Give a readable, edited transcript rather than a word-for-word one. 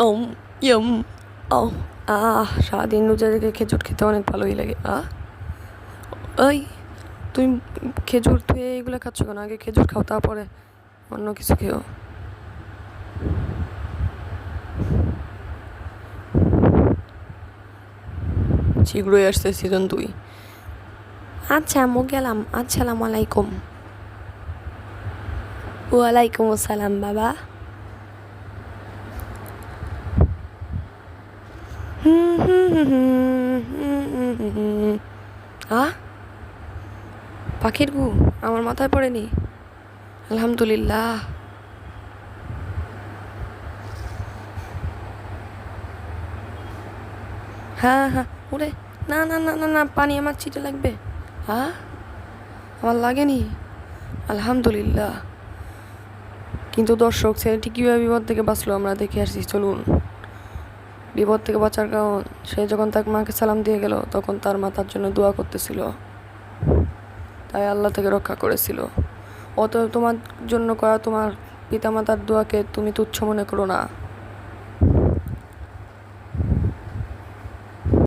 ওম ইয়ম ও সারাদিন রোজা রেখে খেজুর খেতে অনেক ভালোই লাগে। ওই তুমি খেজুর ধুয়ে এগুলো খাচ্ছ কেন? আগে খেজুর খাও, তারপরে অন্য কিছু খেও। শীঘ্রই আসছে সিজন 2। আচ্ছা আম্মু গেলাম, আসসালামু আলাইকুম। ওয়ালাইকুম আসসালাম বাবা। আহ পাখির গু আমার মাথায় পড়েনি। আলহামদুলিল্লাহ। হ্যাঁ হ্যাঁ, ওরে না না না না না, পানি আমার চিটে লাগবে। আমার লাগেনি, আলহামদুলিল্লাহ। কিন্তু দর্শক, ছেলেটি কীভাবে বিপদ থেকে বাঁচলো আমরা দেখে আসছি, চলুন। বিপদ থেকে বাঁচার কারণ, সে যখন তার মাকে সালাম দিয়ে গেল তখন তার মা তার জন্য দোয়া করতেছিল, তাই আল্লাহ থেকে রক্ষা করেছিল। অতএব তোমার জন্য করা তোমার পিতামাতার দোয়াকে তুমি তুচ্ছ মনে করো না।